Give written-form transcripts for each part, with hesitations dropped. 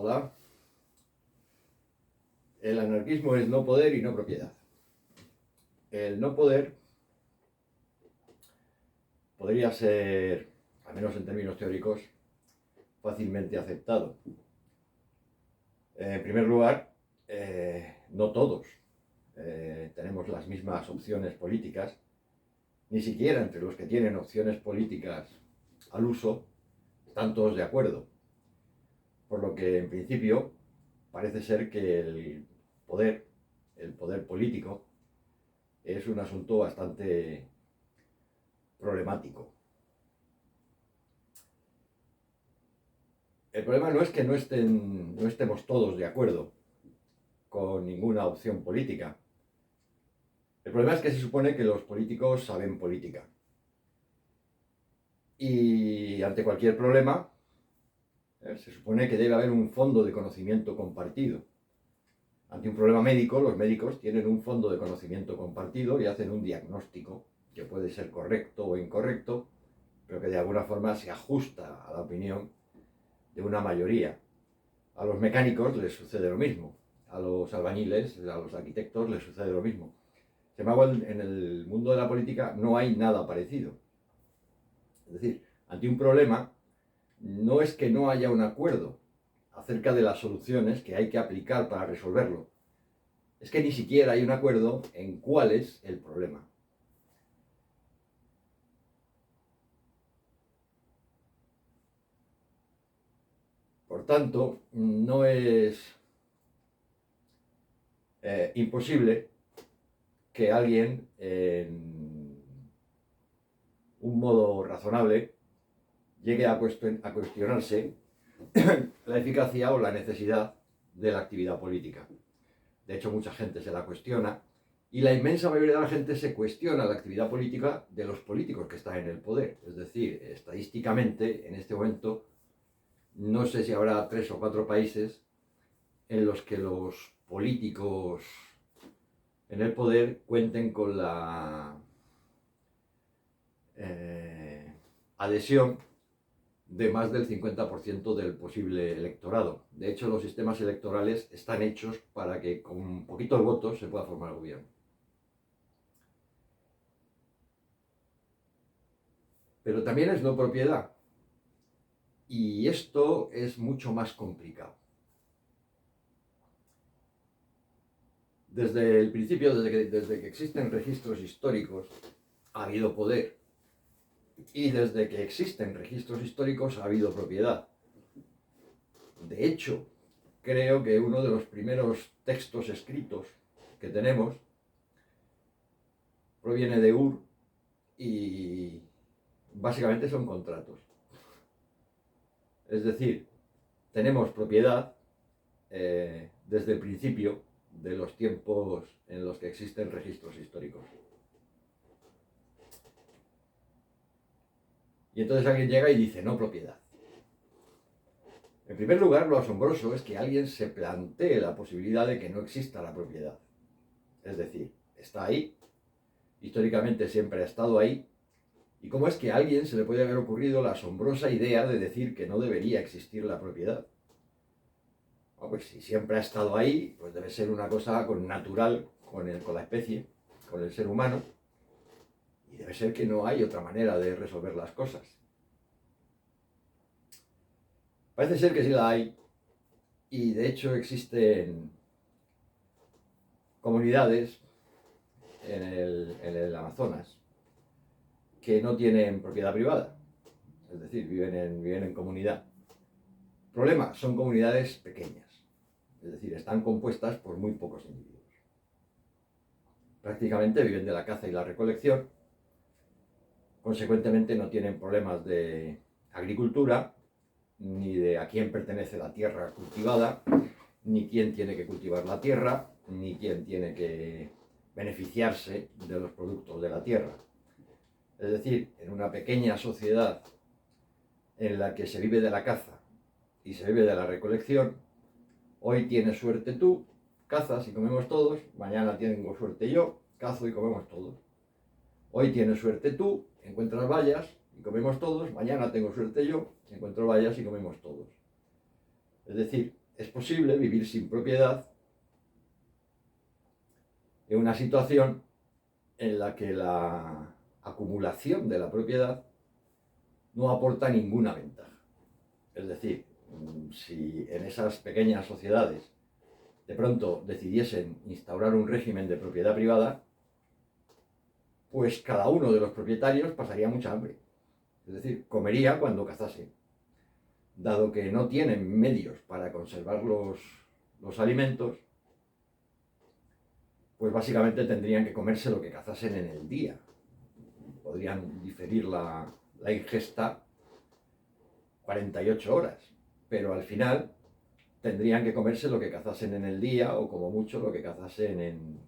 Hola. El anarquismo es no poder y no propiedad. El no poder podría ser, al menos en términos teóricos, fácilmente aceptado. En primer lugar, no todos tenemos las mismas opciones políticas, ni siquiera entre los que tienen opciones políticas al uso, están todos de acuerdo. Por lo que, en principio, parece ser que el poder político, es un asunto bastante problemático. El problema no es que no estemos todos de acuerdo con ninguna opción política. El problema es que se supone que los políticos saben política. Y ante cualquier problema, se supone que debe haber un fondo de conocimiento compartido. Ante un problema médico, los médicos tienen un fondo de conocimiento compartido y hacen un diagnóstico que puede ser correcto o incorrecto, pero que de alguna forma se ajusta a la opinión de una mayoría. A los mecánicos les sucede lo mismo, a los albañiles, a los arquitectos les sucede lo mismo. Sin embargo, en el mundo de la política no hay nada parecido. Es decir, ante un problema, no es que no haya un acuerdo acerca de las soluciones que hay que aplicar para resolverlo. Es que ni siquiera hay un acuerdo en cuál es el problema. Por tanto, no es imposible que alguien, en un modo razonable, llegue a cuestionarse la eficacia o la necesidad de la actividad política. De hecho, mucha gente se la cuestiona y la inmensa mayoría de la gente se cuestiona la actividad política de los políticos que están en el poder. Es decir, estadísticamente, en este momento, no sé si habrá 3 o 4 países en los que los políticos en el poder cuenten con la adhesión de más del 50% del posible electorado. De hecho, los sistemas electorales están hechos para que con poquitos votos se pueda formar el gobierno. Pero también es no propiedad. Y esto es mucho más complicado. Desde el principio, desde que existen registros históricos, ha habido poder. Y desde que existen registros históricos ha habido propiedad. De hecho, creo que uno de los primeros textos escritos que tenemos proviene de Ur y básicamente son contratos. Es decir, tenemos propiedad desde el principio de los tiempos en los que existen registros históricos. Y entonces alguien llega y dice, no propiedad. En primer lugar, lo asombroso es que alguien se plantee la posibilidad de que no exista la propiedad. Es decir, está ahí, históricamente siempre ha estado ahí, y cómo es que a alguien se le puede haber ocurrido la asombrosa idea de decir que no debería existir la propiedad. Bueno, pues si siempre ha estado ahí, pues debe ser una cosa natural con la especie, con el ser humano, y debe ser que no hay otra manera de resolver las cosas. Parece ser que sí la hay, y de hecho existen comunidades en el Amazonas que no tienen propiedad privada, es decir, viven en comunidad. Problema, son comunidades pequeñas, es decir, están compuestas por muy pocos individuos. Prácticamente viven de la caza y la recolección, consecuentemente no tienen problemas de agricultura, ni de a quién pertenece la tierra cultivada, ni quién tiene que cultivar la tierra, ni quién tiene que beneficiarse de los productos de la tierra. Es decir, en una pequeña sociedad en la que se vive de la caza y se vive de la recolección, hoy tienes suerte tú, cazas y comemos todos, mañana tengo suerte yo, cazo y comemos todos. Hoy tienes suerte tú, encuentras bayas y comemos todos, mañana tengo suerte yo, encuentro bayas y comemos todos. Es decir, es posible vivir sin propiedad en una situación en la que la acumulación de la propiedad no aporta ninguna ventaja. Es decir, si en esas pequeñas sociedades de pronto decidiesen instaurar un régimen de propiedad privada, pues cada uno de los propietarios pasaría mucha hambre. Es decir, comería cuando cazase. Dado que no tienen medios para conservar los alimentos, pues básicamente tendrían que comerse lo que cazasen en el día. Podrían diferir la ingesta 48 horas, pero al final tendrían que comerse lo que cazasen en el día, o como mucho lo que cazasen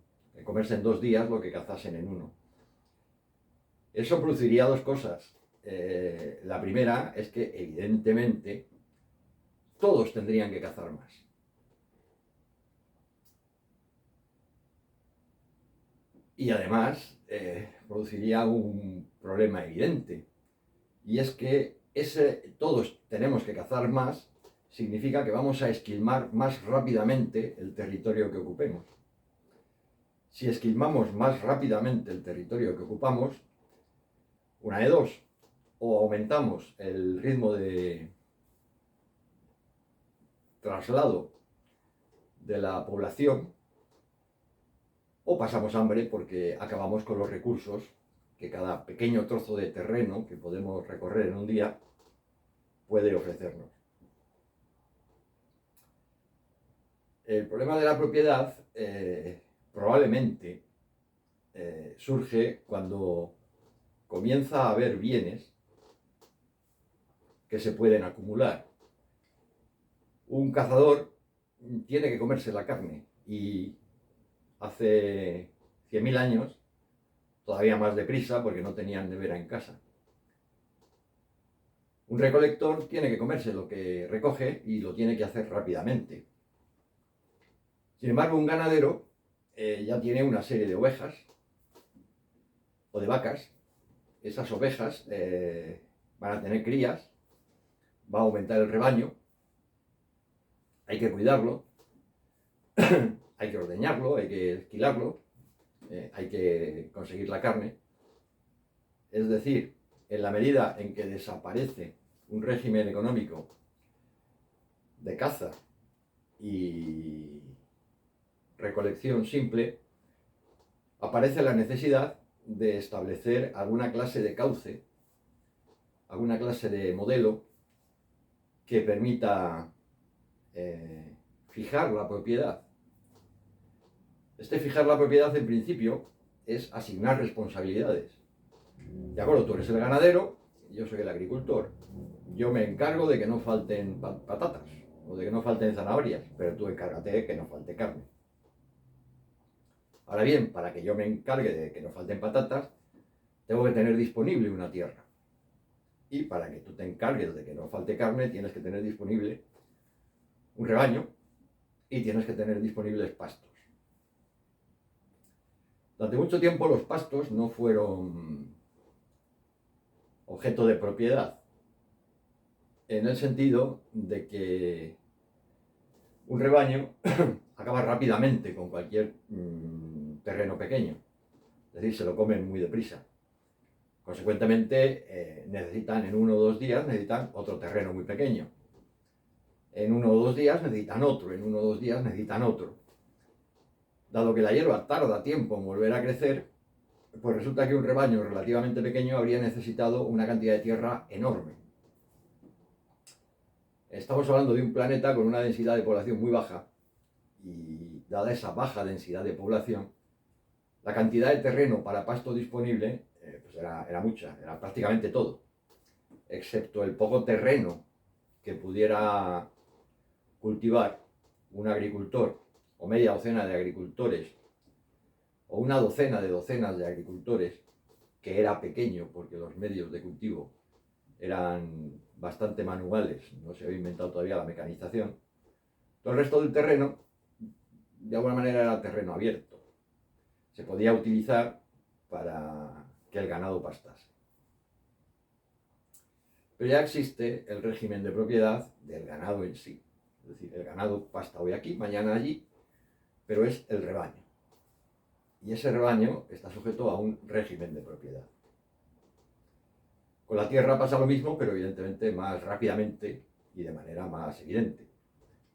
comerse en 2 días lo que cazasen en uno. Eso produciría dos cosas. La primera es que evidentemente todos tendrían que cazar más. Y además produciría un problema evidente, y es que todos tenemos que cazar más significa que vamos a esquilmar más rápidamente el territorio que ocupemos. Si esquilmamos más rápidamente el territorio que ocupamos, una de dos: o aumentamos el ritmo de traslado de la población, o pasamos hambre porque acabamos con los recursos que cada pequeño trozo de terreno que podemos recorrer en un día puede ofrecernos. El problema de la propiedad probablemente surge cuando comienza a haber bienes que se pueden acumular. Un cazador tiene que comerse la carne, y hace 100.000 años todavía más deprisa porque no tenían nevera en casa. Un recolector tiene que comerse lo que recoge y lo tiene que hacer rápidamente. Sin embargo, un ganadero ya tiene una serie de ovejas o de vacas. Esas ovejas van a tener crías, va a aumentar el rebaño, hay que cuidarlo, hay que ordeñarlo, hay que esquilarlo, hay que conseguir la carne. Es decir, en la medida en que desaparece un régimen económico de caza y recolección simple, aparece la necesidad de establecer alguna clase de cauce, alguna clase de modelo que permita fijar la propiedad. Fijar la propiedad, en principio, es asignar responsabilidades. De acuerdo, tú eres el ganadero, yo soy el agricultor. Yo me encargo de que no falten patatas o de que no falten zanahorias, pero tú encárgate de que no falte carne. Ahora bien, para que yo me encargue de que no falten patatas, tengo que tener disponible una tierra. Y para que tú te encargues de que no falte carne, tienes que tener disponible un rebaño y tienes que tener disponibles pastos. Durante mucho tiempo los pastos no fueron objeto de propiedad, en el sentido de que un rebaño acaba rápidamente con cualquier terreno pequeño, es decir, se lo comen muy deprisa. Consecuentemente, necesitan en 1 o 2 días necesitan otro terreno muy pequeño. En 1 o 2 días necesitan otro, en 1 o 2 días necesitan otro. Dado que la hierba tarda tiempo en volver a crecer, pues resulta que un rebaño relativamente pequeño habría necesitado una cantidad de tierra enorme. Estamos hablando de un planeta con una densidad de población muy baja, y dada esa baja densidad de población, la cantidad de terreno para pasto disponible pues era mucha, era prácticamente todo, excepto el poco terreno que pudiera cultivar un agricultor, o media docena de agricultores, o una docena de docenas de agricultores, que era pequeño porque los medios de cultivo eran bastante manuales, no se había inventado todavía la mecanización. Todo el resto del terreno, de alguna manera, era terreno abierto. Se podía utilizar para que el ganado pastase. Pero ya existe el régimen de propiedad del ganado en sí. Es decir, el ganado pasta hoy aquí, mañana allí, pero es el rebaño. Y ese rebaño está sujeto a un régimen de propiedad. Con la tierra pasa lo mismo, pero evidentemente más rápidamente y de manera más evidente.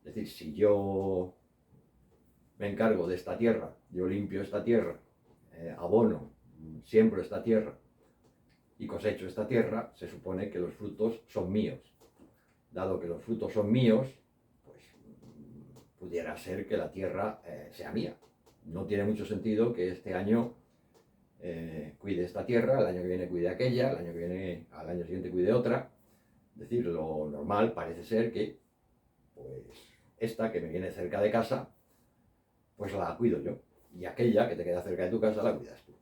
Es decir, si yo me encargo de esta tierra, yo limpio esta tierra, abono, siembro esta tierra y cosecho esta tierra, se supone que los frutos son míos. Dado que los frutos son míos, pues pudiera ser que la tierra sea mía. No tiene mucho sentido que este año cuide esta tierra, el año que viene cuide aquella, el año que viene, al año siguiente cuide otra. Es decir, lo normal parece ser que pues esta que me viene cerca de casa, pues la cuido yo. Y aquella que te queda cerca de tu casa la cuidas tú.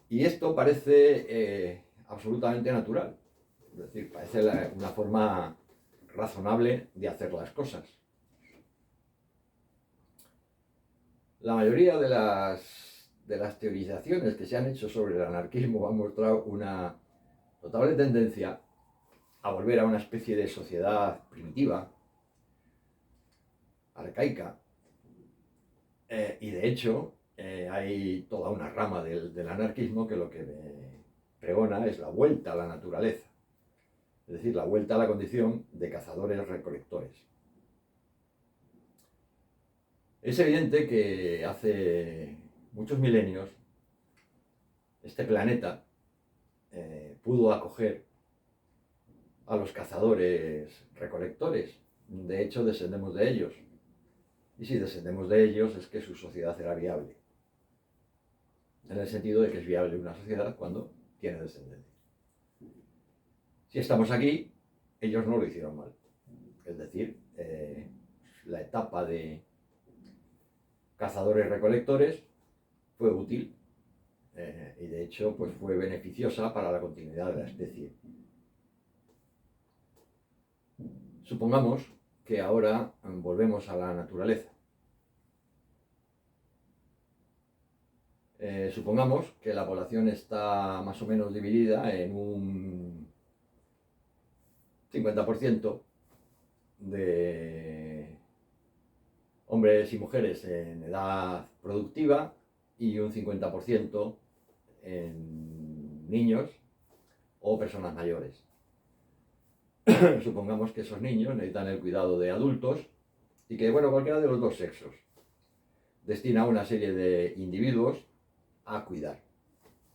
Y esto parece absolutamente natural. Es decir, parece una forma razonable de hacer las cosas. La mayoría de las teorizaciones que se han hecho sobre el anarquismo han mostrado una notable tendencia a volver a una especie de sociedad primitiva, arcaica, y de hecho hay toda una rama del anarquismo que lo que pregona es la vuelta a la naturaleza, es decir, la vuelta a la condición de cazadores-recolectores. Es evidente que hace muchos milenios este planeta pudo acoger a los cazadores-recolectores. De hecho, descendemos de ellos. Y si descendemos de ellos es que su sociedad era viable. En el sentido de que es viable una sociedad cuando tiene descendencia. Si estamos aquí, ellos no lo hicieron mal. Es decir, la etapa de cazadores-recolectores fue útil y de hecho pues fue beneficiosa para la continuidad de la especie. Supongamos que ahora volvemos a la naturaleza. Supongamos que la población está más o menos dividida en un 50% de hombres y mujeres en edad productiva y un 50% en niños o personas mayores. Supongamos que esos niños necesitan el cuidado de adultos y que, bueno, cualquiera de los dos sexos destina a una serie de individuos a cuidar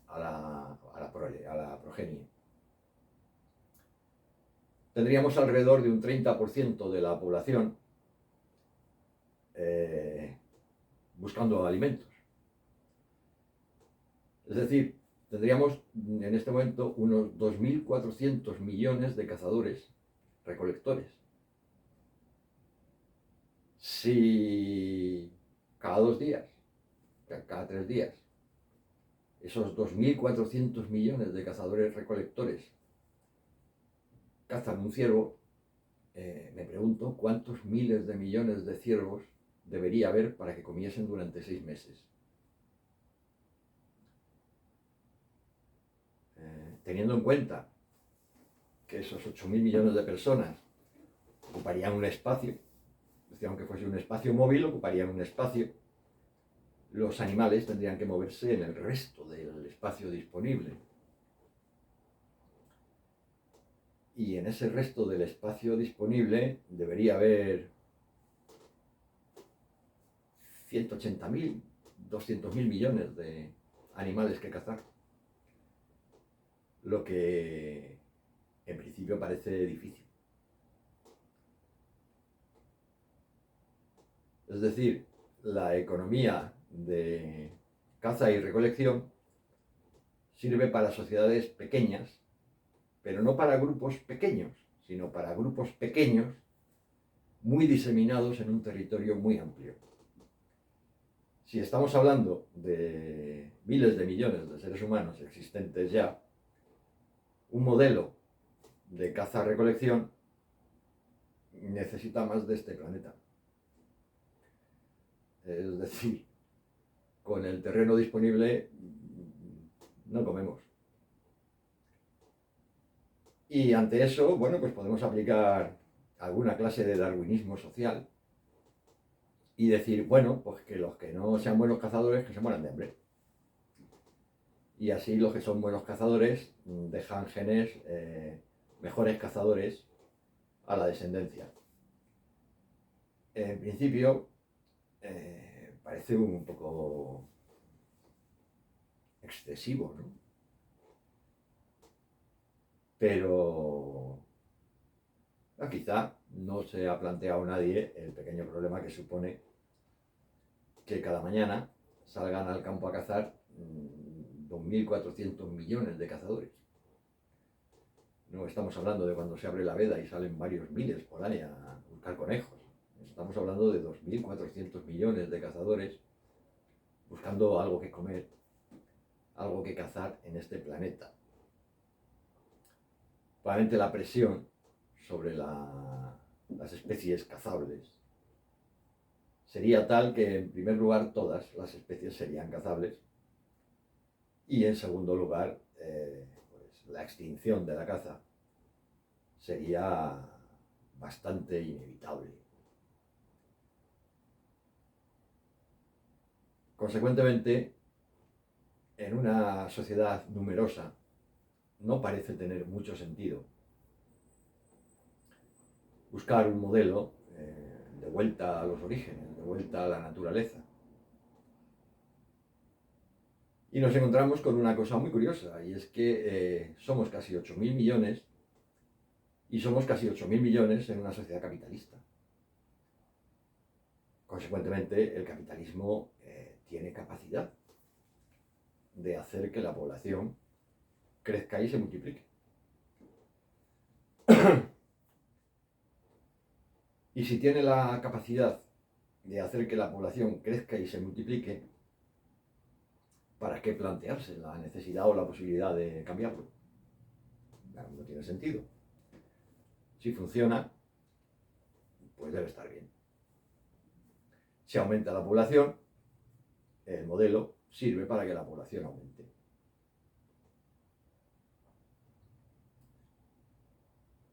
a la progenie. Tendríamos alrededor de un 30% de la población buscando alimentos. Es decir, tendríamos en este momento unos 2.400 millones de cazadores recolectores. Si cada 2 días, cada 3 días, esos 2.400 millones de cazadores recolectores cazan un ciervo, me pregunto cuántos miles de millones de ciervos debería haber para que comiesen durante 6 meses. Teniendo en cuenta que esos 8.000 millones de personas ocuparían un espacio, es decir, aunque fuese un espacio móvil, ocuparían un espacio, los animales tendrían que moverse en el resto del espacio disponible. Y en ese resto del espacio disponible debería haber 180.000, 200.000 millones de animales que cazar. Lo que en principio parece difícil. Es decir, la economía de caza y recolección sirve para sociedades pequeñas, pero no para grupos pequeños, sino para grupos pequeños muy diseminados en un territorio muy amplio. Si estamos hablando de miles de millones de seres humanos existentes ya, un modelo de caza-recolección necesita más de este planeta. Es decir, con el terreno disponible no comemos. Y ante eso, bueno, pues podemos aplicar alguna clase de darwinismo social y decir, bueno, pues que los que no sean buenos cazadores, que se mueran de hambre. Y así los que son buenos cazadores dejan genes mejores cazadores a la descendencia. En principio, parece un poco excesivo, ¿no? Pero quizá no se ha planteado nadie el pequeño problema que supone que cada mañana salgan al campo a cazar 2.400 millones de cazadores. No estamos hablando de cuando se abre la veda y salen varios miles por ahí a buscar conejos. Estamos hablando de 2.400 millones de cazadores buscando algo que comer, algo que cazar en este planeta. Probablemente la presión sobre las especies cazables sería tal que, en primer lugar, todas las especies serían cazables y, en segundo lugar, pues, la extinción de la caza sería bastante inevitable. Consecuentemente, en una sociedad numerosa no parece tener mucho sentido buscar un modelo de vuelta a los orígenes, de vuelta a la naturaleza. Y nos encontramos con una cosa muy curiosa, y es que somos casi 8.000 millones, y somos casi 8.000 millones en una sociedad capitalista. Consecuentemente, el capitalismo tiene capacidad de hacer que la población crezca y se multiplique. Y si tiene la capacidad de hacer que la población crezca y se multiplique, ¿para qué plantearse la necesidad o la posibilidad de cambiarlo? No tiene sentido. Si funciona, pues debe estar bien. Si aumenta la población, el modelo sirve para que la población aumente.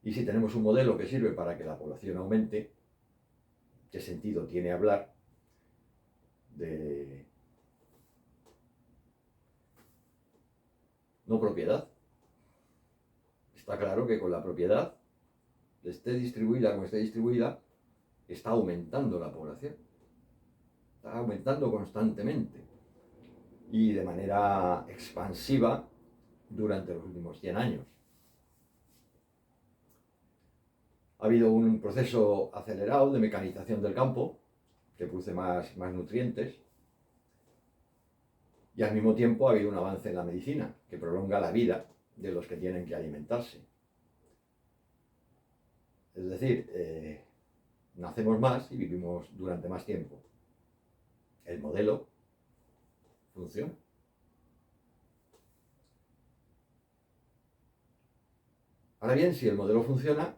Y si tenemos un modelo que sirve para que la población aumente, ¿qué sentido tiene hablar de no propiedad? Está claro que con la propiedad, esté distribuida como esté distribuida, está aumentando la población. Está aumentando constantemente y de manera expansiva durante los últimos 100 años. Ha habido un proceso acelerado de mecanización del campo que produce más nutrientes, y al mismo tiempo ha habido un avance en la medicina que prolonga la vida de los que tienen que alimentarse. Es decir, nacemos más y vivimos durante más tiempo. El modelo funciona. Ahora bien, si el modelo funciona,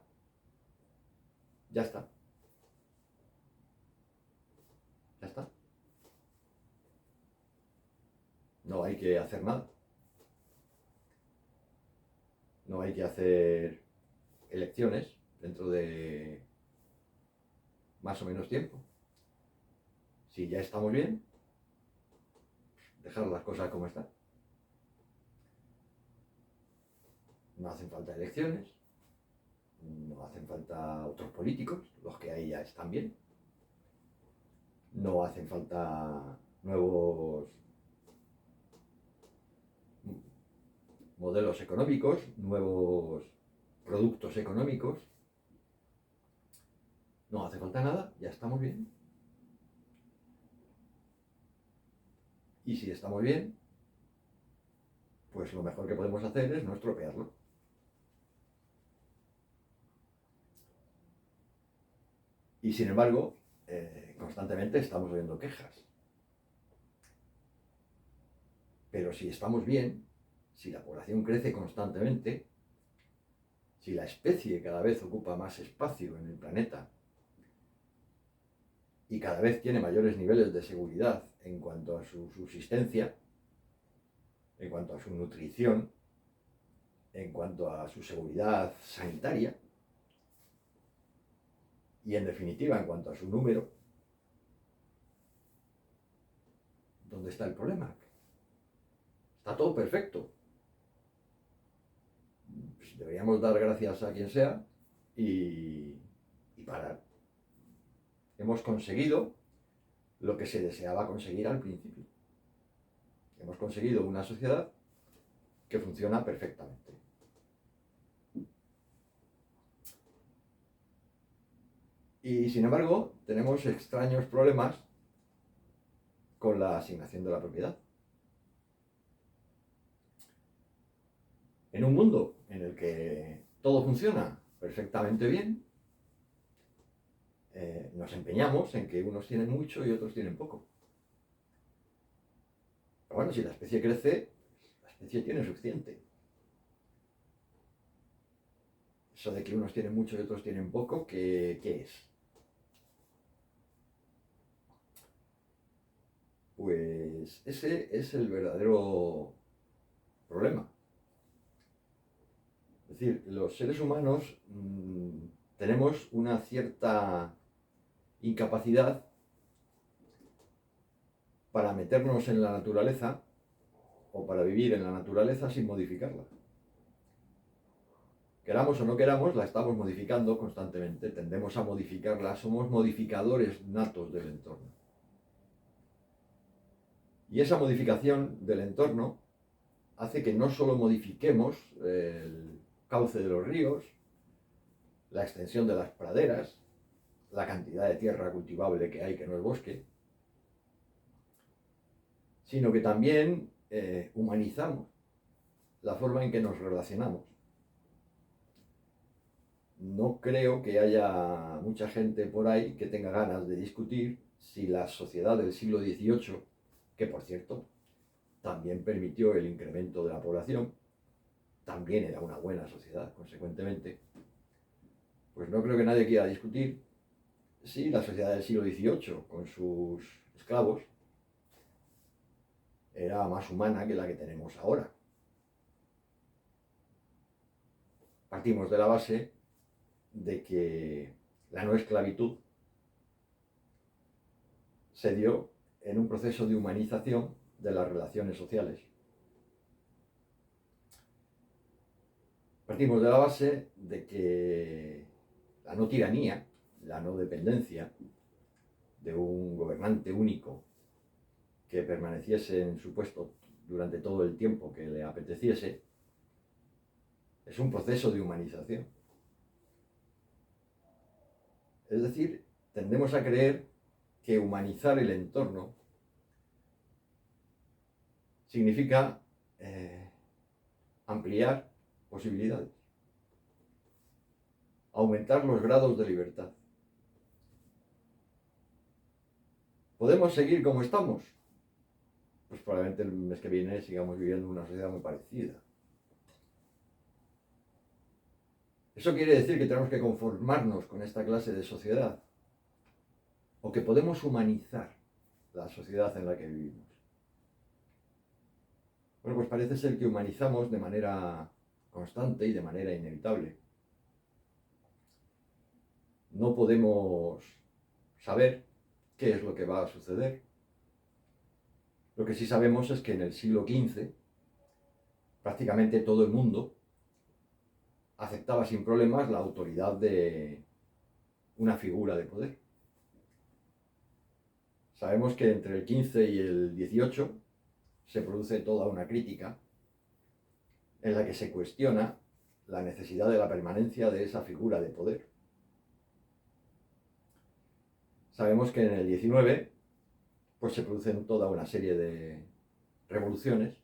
ya está. Ya está. No hay que hacer nada. No hay que hacer elecciones dentro de más o menos tiempo. Si ya estamos bien, dejar las cosas como están. No hacen falta elecciones, no hacen falta otros políticos, los que ahí ya están bien. No hacen falta nuevos modelos económicos, nuevos productos económicos. No hace falta nada, ya estamos bien. Y si estamos bien, pues lo mejor que podemos hacer es no estropearlo. Y sin embargo, constantemente estamos oyendo quejas. Pero si estamos bien, si la población crece constantemente, si la especie cada vez ocupa más espacio en el planeta y cada vez tiene mayores niveles de seguridad en cuanto a su subsistencia, en cuanto a su nutrición, en cuanto a su seguridad sanitaria y en definitiva en cuanto a su número, ¿dónde está el problema? Está todo perfecto. Pues deberíamos dar gracias a quien sea y parar. Hemos conseguido lo que se deseaba conseguir al principio. Hemos conseguido una sociedad que funciona perfectamente. Y sin embargo, tenemos extraños problemas con la asignación de la propiedad. En un mundo en el que todo funciona perfectamente bien, nos empeñamos en que unos tienen mucho y otros tienen poco. Pero bueno, si la especie crece, la especie tiene suficiente. Eso de que unos tienen mucho y otros tienen poco, ¿qué es? Pues ese es el verdadero problema. Es decir, los seres humanos tenemos una cierta incapacidad para meternos en la naturaleza o para vivir en la naturaleza sin modificarla. Queramos o no queramos, la estamos modificando constantemente, tendemos a modificarla, somos modificadores natos del entorno. Y esa modificación del entorno hace que no solo modifiquemos el cauce de los ríos, la extensión de las praderas, la cantidad de tierra cultivable que hay que no es bosque, sino que también humanizamos la forma en que nos relacionamos. No creo que haya mucha gente por ahí que tenga ganas de discutir si la sociedad del siglo XVIII, que por cierto también permitió el incremento de la población, también era una buena sociedad, consecuentemente, pues no creo que nadie quiera discutir si la sociedad del siglo XVIII, con sus esclavos, era más humana que la que tenemos ahora. Partimos de la base de que la no esclavitud se dio en un proceso de humanización de las relaciones sociales. Partimos de la base de que la no tiranía, la no dependencia de un gobernante único que permaneciese en su puesto durante todo el tiempo que le apeteciese, es un proceso de humanización. Es decir, tendemos a creer que humanizar el entorno significa ampliar posibilidades, aumentar los grados de libertad. ¿Podemos seguir como estamos? Pues probablemente el mes que viene sigamos viviendo una sociedad muy parecida. ¿Eso quiere decir que tenemos que conformarnos con esta clase de sociedad? ¿O que podemos humanizar la sociedad en la que vivimos? Bueno, pues parece ser que humanizamos de manera constante y de manera inevitable. No podemos saber qué es lo que va a suceder. Lo que sí sabemos es que en el siglo XV prácticamente todo el mundo aceptaba sin problemas la autoridad de una figura de poder. Sabemos que entre el XV y el XVIII se produce toda una crítica en la que se cuestiona la necesidad de la permanencia de esa figura de poder. Sabemos que en el XIX pues se producen toda una serie de revoluciones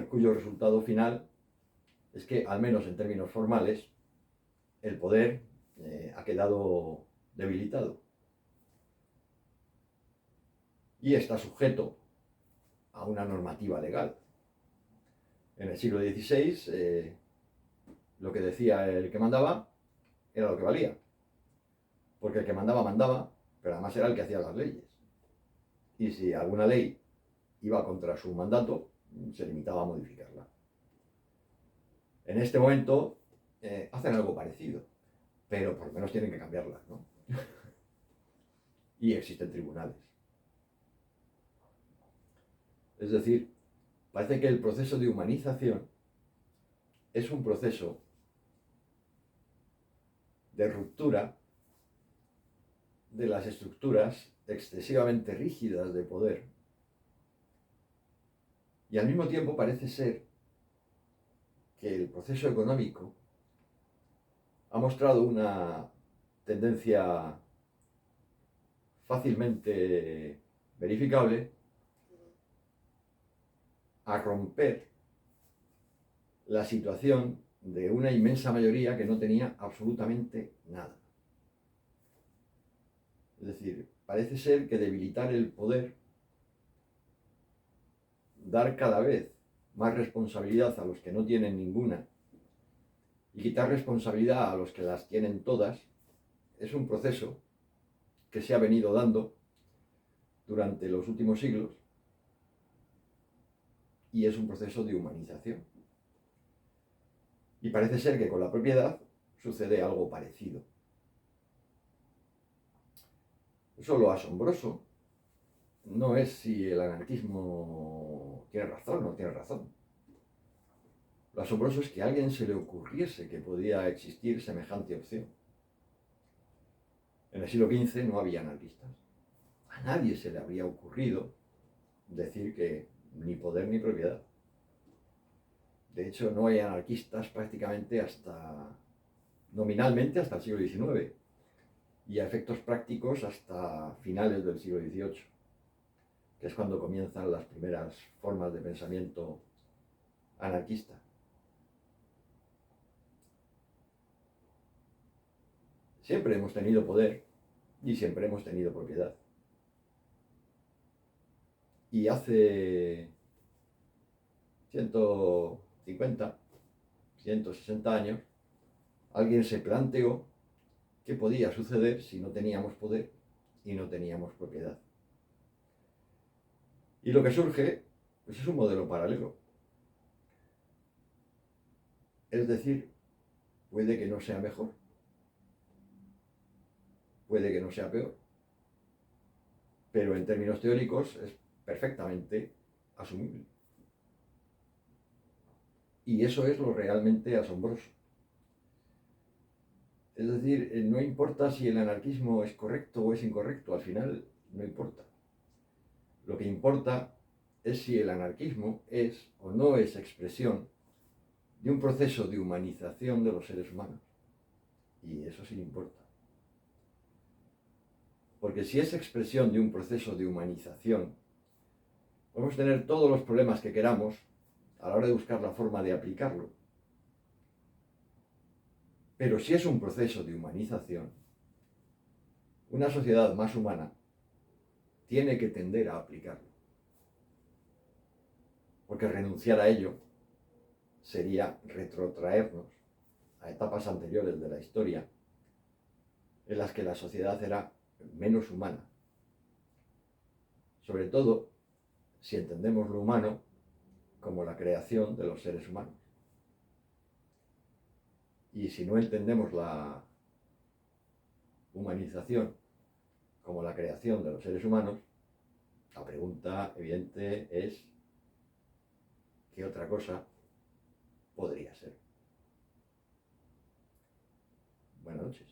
cuyo resultado final es que, al menos en términos formales, el poder ha quedado debilitado y está sujeto a una normativa legal. En el siglo XVI, lo que decía el que mandaba era lo que valía, porque el que mandaba, mandaba, pero además era el que hacía las leyes. Y si alguna ley iba contra su mandato, se limitaba a modificarla. En este momento hacen algo parecido, pero por lo menos tienen que cambiarlas, ¿no? Y existen tribunales. Es decir, parece que el proceso de humanización es un proceso de ruptura de las estructuras excesivamente rígidas de poder. Y al mismo tiempo parece ser que el proceso económico ha mostrado una tendencia fácilmente verificable a romper la situación de una inmensa mayoría que no tenía absolutamente nada. Es decir, parece ser que debilitar el poder, dar cada vez más responsabilidad a los que no tienen ninguna y quitar responsabilidad a los que las tienen todas, es un proceso que se ha venido dando durante los últimos siglos y es un proceso de humanización. Y parece ser que con la propiedad sucede algo parecido. Eso lo asombroso no es si el anarquismo tiene razón o no tiene razón. Lo asombroso es que a alguien se le ocurriese que podía existir semejante opción. En el siglo XV no había anarquistas. A nadie se le habría ocurrido decir que ni poder ni propiedad. De hecho, no hay anarquistas prácticamente nominalmente hasta el siglo XIX y a efectos prácticos hasta finales del siglo XVIII, que es cuando comienzan las primeras formas de pensamiento anarquista. Siempre hemos tenido poder y siempre hemos tenido propiedad. Y hace 150, 160 años, alguien se planteó qué podía suceder si no teníamos poder y no teníamos propiedad. Y lo que surge pues es un modelo paralelo. Es decir, puede que no sea mejor, puede que no sea peor, pero en términos teóricos es perfectamente asumible. Y eso es lo realmente asombroso. Es decir, no importa si el anarquismo es correcto o es incorrecto, al final no importa. Lo que importa es si el anarquismo es o no es expresión de un proceso de humanización de los seres humanos. Y eso sí importa. Porque si es expresión de un proceso de humanización, podemos tener todos los problemas que queramos a la hora de buscar la forma de aplicarlo. Pero si es un proceso de humanización, una sociedad más humana tiene que tender a aplicarlo. Porque renunciar a ello sería retrotraernos a etapas anteriores de la historia en las que la sociedad era menos humana. Sobre todo si entendemos lo humano como la creación de los seres humanos. Y si no entendemos la humanización como la creación de los seres humanos, la pregunta evidente es ¿qué otra cosa podría ser? Buenas noches.